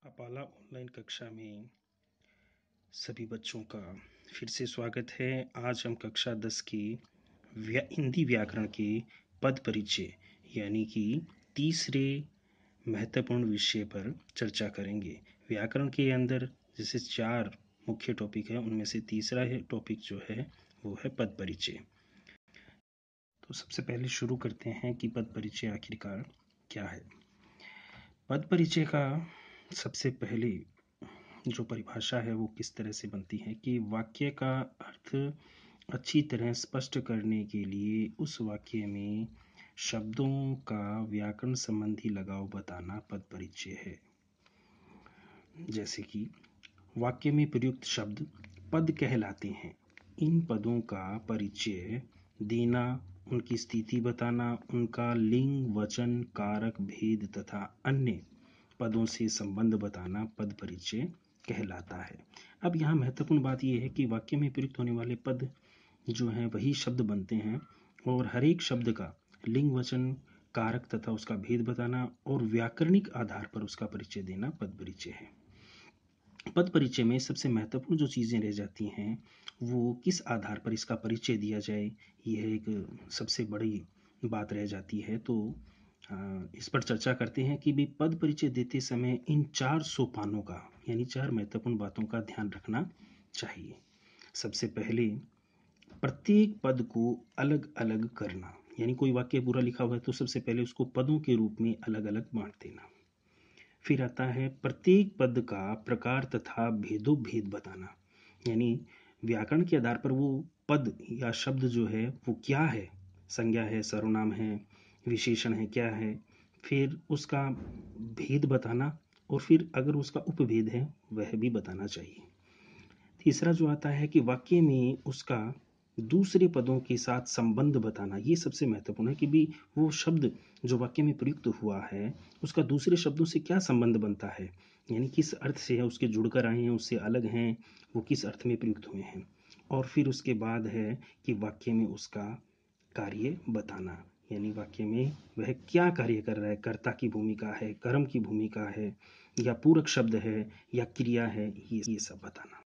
Apala online कक्षा में सभी बच्चों का फिर से स्वागत है। आज हम कक्षा 10 की हिंदी व्याकरण के पद परिचय यानी कि तीसरे महत्वपूर्ण विषय पर चर्चा करेंगे। व्याकरण के अंदर जैसे 4 मुख्य टॉपिक है, उनमें से तीसरा टॉपिक जो है वो है पद परिचय। तो सबसे पहले शुरू करते हैं कि पद परिचय आखिरकार क्या है। पद परिचय का सबसे पहले जो परिभाषा है वो किस तरह से बनती है कि वाक्य का अर्थ अच्छी तरह स्पष्ट करने के लिए उस वाक्य में शब्दों का व्याकरण संबंधी लगाव बताना पद परिचय है। जैसे कि वाक्य में प्रयुक्त शब्द पद कहलाते हैं। इन पदों का परिचय देना, उनकी स्थिति बताना, उनका लिंग, वचन, कारक, भेद तथा अन्य पदों से संबंध बताना पद परिचय कहलाता है। अब यहाँ महत्वपूर्ण बात यह है कि वाक्य में प्रयुक्त होने वाले पद जो हैं वही शब्द बनते हैं और हर एक शब्द का लिंग, वचन, कारक तथा उसका भेद बताना और व्याकरणिक आधार पर उसका परिचय देना पद परिचय है। पद परिचय में सबसे महत्वपूर्ण जो चीज़ें रह जाती हैं वो किस आधार पर इसका परिचय दिया जाए, यह एक सबसे बड़ी बात रह जाती है। तो इस पर चर्चा करते हैं कि भी पद परिचय देते समय इन 4 सोपानों का यानी 4 महत्वपूर्ण बातों का ध्यान रखना चाहिए। सबसे पहले प्रत्येक पद को अलग अलग करना, यानी कोई वाक्य पूरा लिखा हुआ है तो सबसे पहले उसको पदों के रूप में अलग अलग बांट देना। फिर आता है प्रत्येक पद का प्रकार तथा भेदोभेद बताना, यानी व्याकरण के आधार पर वो पद या शब्द जो है वो क्या है, संज्ञा है, सर्वनाम है, विशेषण है, क्या है, फिर उसका भेद बताना और फिर अगर उसका उपभेद है वह भी बताना चाहिए। तीसरा जो आता है कि वाक्य में उसका दूसरे पदों के साथ संबंध बताना। ये सबसे महत्वपूर्ण है कि भी वो शब्द जो वाक्य में प्रयुक्त हुआ है उसका दूसरे शब्दों से क्या संबंध बनता है, यानी किस अर्थ से है, उसके जुड़कर आए हैं, उससे अलग हैं, वो किस अर्थ में प्रयुक्त हुए हैं। और फिर उसके बाद है कि वाक्य में उसका कार्य बताना, यानी वाक्य में वह क्या कार्य कर रहा है, कर्ता की भूमिका है, कर्म की भूमिका है, या पूरक शब्द है या क्रिया है, ये सब बताना।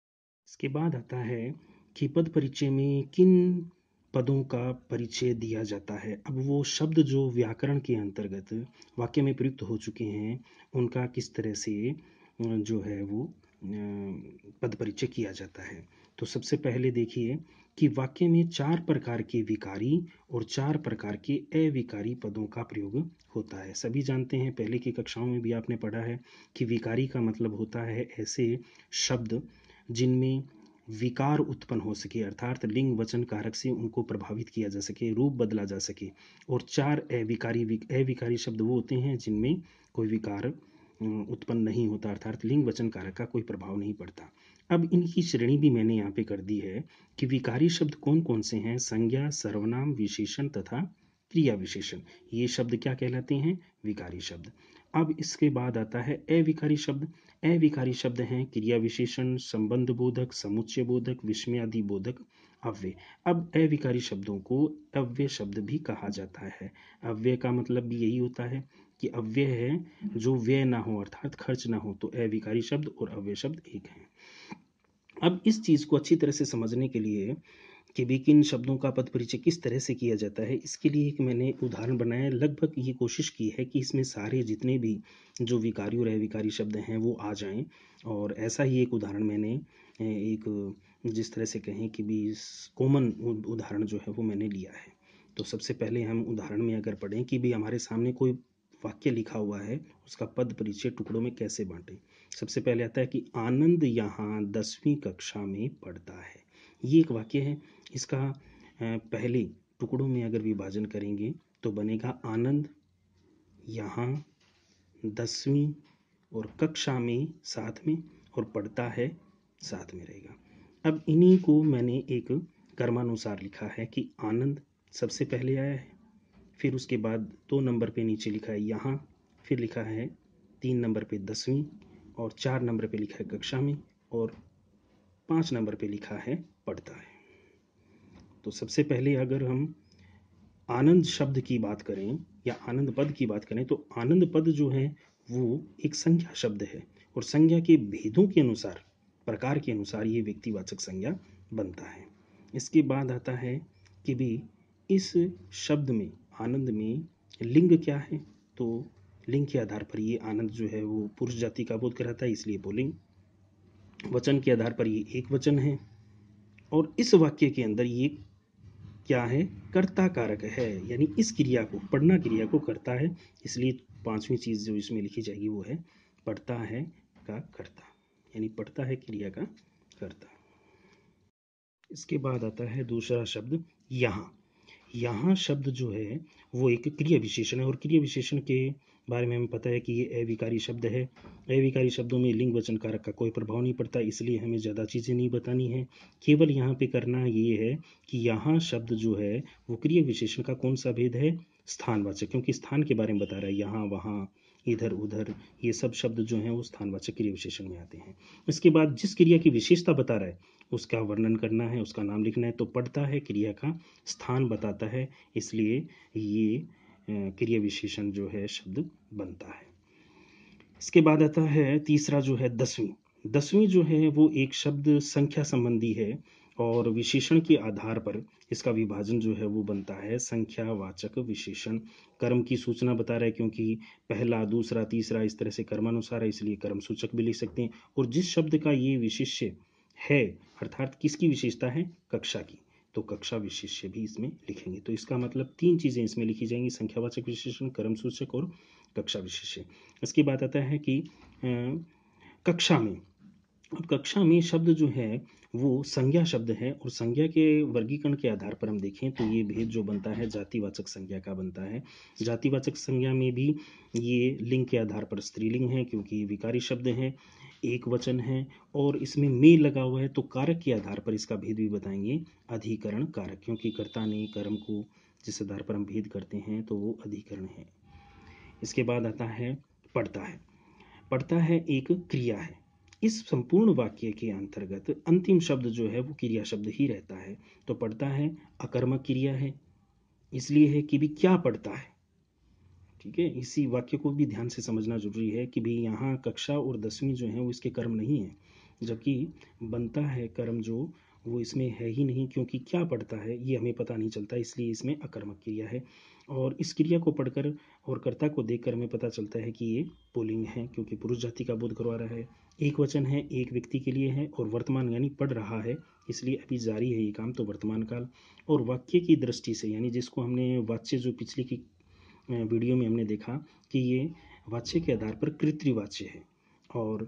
इसके बाद आता है कि पद परिचय में किन पदों का परिचय दिया जाता है। अब वो शब्द जो व्याकरण के अंतर्गत वाक्य में प्रयुक्त हो चुके हैं उनका किस तरह से जो है वो पद परिचय किया जाता है। तो सबसे पहले देखिए कि वाक्य में 4 प्रकार के विकारी और 4 प्रकार के अविकारी पदों का प्रयोग होता है। सभी जानते हैं, पहले की कक्षाओं में भी आपने पढ़ा है कि विकारी का मतलब होता है ऐसे शब्द जिनमें विकार उत्पन्न हो सके, अर्थात लिंग, वचन, कारक से उनको प्रभावित किया जा सके, रूप बदला जा सके। और 4 अविकारी शब्द वो होते हैं जिनमें कोई विकार उत्पन्न नहीं होता, अर्थात लिंग, वचन, कारक का कोई प्रभाव नहीं पड़ता। अब इनकी श्रेणी भी मैंने यहाँ पे कर दी है कि विकारी शब्द कौन कौन से हैं। संज्ञा, सर्वनाम, विशेषण तथा क्रिया विशेषण, ये शब्द क्या कहलाते हैं? विकारी शब्द। अब इसके बाद आता है अविकारी शब्द। अविकारी शब्द हैं क्रिया विशेषण, संबंध बोधक, समुच्चय बोधक, विस्मयादि बोधक, अव्यय। अब अविकारी शब्दों को अव्यय शब्द भी कहा जाता है। अव्यय का मतलब भी यही होता है कि अव्यय है जो व्यय ना हो, अर्थात खर्च ना हो। तो अविकारी शब्द और अव्यय शब्द एक हैं। अब इस चीज को अच्छी तरह से समझने के लिए कि भी किन शब्दों का पद परिचय किस तरह से किया जाता है, इसके लिए एक मैंने उदाहरण बनाया। लगभग ये कोशिश की है कि इसमें सारे जितने भी जो विकारी और अविकारी शब्द हैं वो आ जाएं, और ऐसा ही एक उदाहरण मैंने एक जिस तरह से कहें कि भी कॉमन उदाहरण जो है वो मैंने लिया है। तो सबसे पहले हम उदाहरण में अगर पढ़ें कि भी हमारे सामने कोई वाक्य लिखा हुआ है, उसका पद परिचय टुकड़ों में कैसे बांटें। सबसे पहले आता है कि आनंद यहाँ 10वीं कक्षा में पढ़ता है। ये एक वाक्य है। इसका पहले टुकड़ों में अगर विभाजन करेंगे तो बनेगा आनंद यहाँ 10वीं और कक्षा में साथ में और पढ़ता है साथ में रहेगा। अब इन्हीं को मैंने एक क्रमानुसार लिखा है कि आनंद सबसे पहले आया है, फिर उसके बाद 2 नंबर पे नीचे लिखा है यहाँ, फिर लिखा है 3 नंबर पे 10वीं, और 4 नंबर पे लिखा है कक्षा में, और 5 नंबर पे लिखा है पढ़ता है। तो सबसे पहले अगर हम आनंद शब्द की बात करें या आनंद पद की बात करें तो आनंद पद जो है वो एक संज्ञा शब्द है और संज्ञा के भेदों के अनुसार, प्रकार के अनुसार ये व्यक्तिवाचक संज्ञा बनता है। इसके बाद आता है कि भी इस शब्द में, आनंद में लिंग क्या है, तो लिंग के आधार पर ये आनंद जो है वो पुरुष जाति का बोध कराता है, इसलिए पुल्लिंग। वचन के आधार पर ये एक वचन है और इस वाक्य के अंदर ये क्या है, कर्ता कारक है, यानी इस क्रिया को, पढ़ना क्रिया को करता है, इसलिए पांचवी चीज जो इसमें लिखी जाएगी वो है पढ़ता है का कर्ता, यानी पढ़ता है क्रिया का कर्ता। इसके बाद आता है दूसरा शब्द यहाँ। यहाँ शब्द जो है वो एक क्रिया विशेषण है और क्रिया विशेषण के बारे में हमें पता है कि ये अविकारी शब्द है। अविकारी शब्दों में लिंग वचन कारक का कोई प्रभाव नहीं पड़ता, इसलिए हमें ज़्यादा चीज़ें नहीं बतानी है। केवल यहाँ पे करना ये है कि यहाँ शब्द जो है वो क्रिया विशेषण का कौन सा भेद है, स्थानवाचक, क्योंकि स्थान के बारे में बता रहा है, यहाँ वहाँ इधर उधर, ये सब शब्द जो हैं वो स्थानवाचक क्रिया विशेषण में आते हैं। इसके बाद जिस क्रिया की विशेषता बता रहा है उसका वर्णन करना है, उसका नाम लिखना है। तो पढ़ता है क्रिया का स्थान बताता है, इसलिए ये क्रिया विशेषण जो है शब्द बनता है। इसके बाद आता है तीसरा जो है दसवीं। दसवीं जो है वो एक शब्द संख्या संबंधी है और विशेषण के आधार पर इसका विभाजन जो है वो बनता है संख्यावाचक विशेषण। कर्म की सूचना बता रहा है, क्योंकि पहला दूसरा तीसरा इस तरह से कर्मानुसार है, इसलिए कर्म सूचक भी लिख सकते हैं। और जिस शब्द का ये विशेष्य है, अर्थात किसकी विशेषता है, कक्षा की, तो कक्षा विशेष्य भी इसमें लिखेंगे। तो इसका मतलब तीन चीज़ें इसमें लिखी जाएंगी, संख्यावाचक विशेषण, कर्म सूचक और कक्षा विशेष्य। इसके बाद आता है कि कक्षा में, अब कक्षा में शब्द जो है वो संज्ञा शब्द है और संज्ञा के वर्गीकरण के आधार पर हम देखें तो ये भेद जो बनता है जातिवाचक संज्ञा का बनता है। जातिवाचक संज्ञा में भी ये लिंग के आधार पर स्त्रीलिंग है, क्योंकि विकारी शब्द है, एक वचन है और इसमें में लगा हुआ है। तो कारक के आधार पर इसका भेद भी बताएंगे, अधिकरण कारक, क्योंकि कर्ता ने कर्म को जिस आधार पर हम भेद करते हैं तो वो अधिकरण है। इसके बाद आता है पढ़ता है। पढ़ता है एक क्रिया है। इस संपूर्ण वाक्य के अंतर्गत अंतिम शब्द जो है वो क्रिया शब्द ही रहता है। तो पढ़ता है अकर्मक क्रिया है, इसलिए है कि भी क्या पढ़ता है। ठीक है, इसी वाक्य को भी ध्यान से समझना जरूरी है कि भी यहाँ कक्षा और दसवीं जो है वो इसके कर्म नहीं है, जबकि बनता है कर्म जो वो इसमें है ही नहीं, क्योंकि क्या पढ़ता है ये हमें पता नहीं चलता, इसलिए इसमें अकर्मक क्रिया है। और इस क्रिया को पढ़कर और कर्ता को देखकर हमें पता चलता है कि ये पुल्लिंग है, क्योंकि पुरुष जाति का बोध करवा रहा है, एक वचन है, एक व्यक्ति के लिए है और वर्तमान यानी पढ़ रहा है, इसलिए अभी जारी है ये काम, तो वर्तमान काल। और वाक्य की दृष्टि से, यानी जिसको हमने वाच्य जो पिछली की वीडियो में हमने देखा कि ये वाच्य के आधार पर कृतवाच्य है और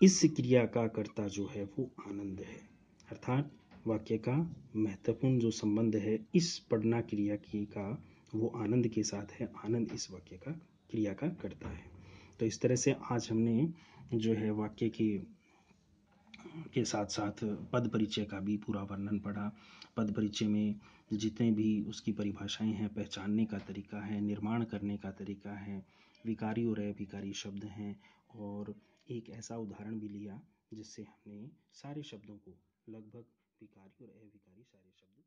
इस क्रिया का कर्ता जो है वो आनंद है, अर्थात वाक्य का महत्वपूर्ण जो संबंध है इस पढ़ना क्रिया की का वो आनंद के साथ है, आनंद इस वाक्य का क्रिया का कर्ता है। तो इस तरह से आज हमने जो है वाक्य की के साथ साथ पद परिचय का भी पूरा वर्णन पढ़ा। पद परिचय में जितने भी उसकी परिभाषाएं हैं, पहचानने का तरीका है, निर्माण करने का तरीका है, विकारी और अविकारी शब्द हैं, और एक ऐसा उदाहरण भी लिया जिससे हमने सारे शब्दों को, लगभग विकारी और अविकारी सारे शब्द